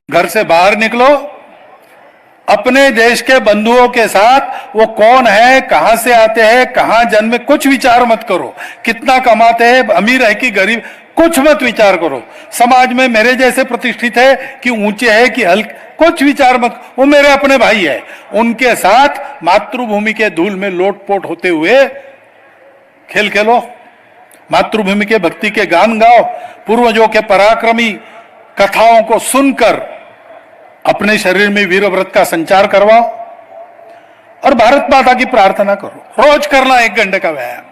घर से बाहर निकलो, अपने देश के बंधुओं के साथ वो कौन है, कहां से आते हैं, कहां जन्मे, कुछ विचार मत करो। कितना कमाते हैं, अमीर है कि गरीब, कुछ मत विचार करो। समाज में मेरे जैसे प्रतिष्ठित है कि ऊंचे है कि हल्के, कुछ विचार मत। वो मेरे अपने भाई है, उनके साथ मातृभूमि के धूल में लोटपोट होते हुए खेल खेलो। मातृभूमि के भक्ति के गान गाओ, पूर्वजों के पराक्रमी कथाओं को सुनकर अपने शरीर में वीर व्रत का संचार करवाओ और भारत माता की प्रार्थना करो। रोज करना 1 घंटे का व्यायाम।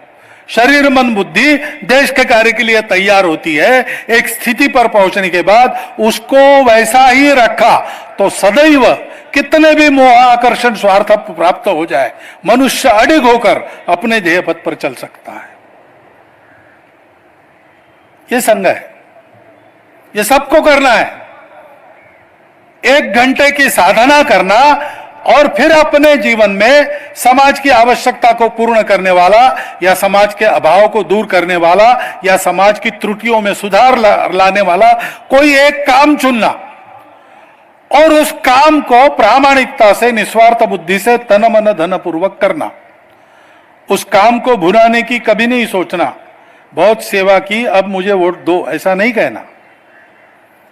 शरीर मन बुद्धि देश के कार्य के लिए तैयार होती है। एक स्थिति पर पहुंचने के बाद उसको वैसा ही रखा तो सदैव कितने भी मोह आकर्षण स्वार्थ प्राप्त हो जाए, मनुष्य अडिग होकर अपने ध्येय पथ पर चल सकता है। ये संग है, ये सबको करना है। 1 घंटे की साधना करना और फिर अपने जीवन में समाज की आवश्यकता को पूर्ण करने वाला या समाज के अभाव को दूर करने वाला या समाज की त्रुटियों में सुधार लाने वाला कोई एक काम चुनना और उस काम को प्रामाणिकता से, निस्वार्थ बुद्धि से, तन मन धन पूर्वक करना। उस काम को भुनाने की कभी नहीं सोचना, बहुत सेवा की अब मुझे वोट दो, ऐसा नहीं कहना।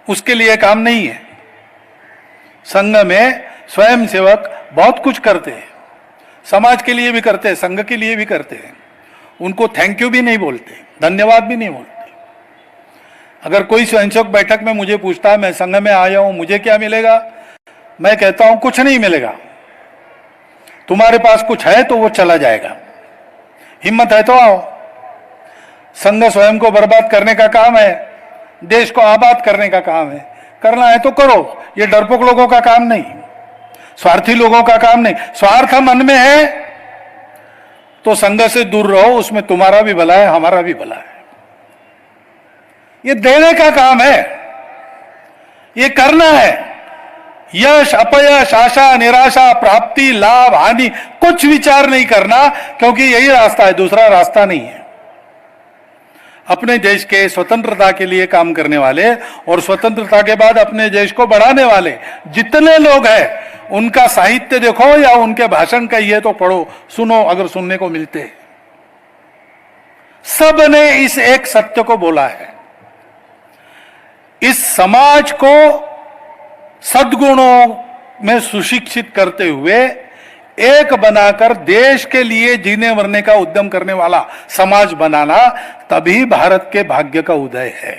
उसके लिए काम नहीं है। संघ में स्वयं सेवक बहुत कुछ करते हैं, समाज के लिए भी करते हैं, संघ के लिए भी करते हैं। उनको थैंक यू भी नहीं बोलते, धन्यवाद भी नहीं बोलते। अगर कोई स्वयंसेवक बैठक में मुझे पूछता है मैं संघ में आया हूं, मुझे क्या मिलेगा, मैं कहता हूं कुछ नहीं मिलेगा। तुम्हारे पास कुछ है तो वो चला जाएगा, हिम्मत है तो आओ। संघ स्वयं को बर्बाद करने का काम है, देश को आबाद करने का काम है। करना है तो करो, ये डरपोक लोगों का काम नहीं, स्वार्थी लोगों का काम नहीं। स्वार्थ मन में है तो संघ से दूर रहो, उसमें तुम्हारा भी भला है, हमारा भी भला है। ये देने का काम है, ये करना है। यश अपयश, आशा निराशा, प्राप्ति लाभ हानि कुछ विचार नहीं करना, क्योंकि यही रास्ता है, दूसरा रास्ता नहीं है। अपने देश के स्वतंत्रता के लिए काम करने वाले और स्वतंत्रता के बाद अपने देश को बढ़ाने वाले जितने लोग हैं, उनका साहित्य देखो या उनके भाषण कहिए तो पढ़ो, सुनो अगर सुनने को मिलते। सब ने इस एक सत्य को बोला है, इस समाज को सद्गुणों में सुशिक्षित करते हुए एक बनाकर देश के लिए जीने मरने का उद्यम करने वाला समाज बनाना, तभी भारत के भाग्य का उदय है।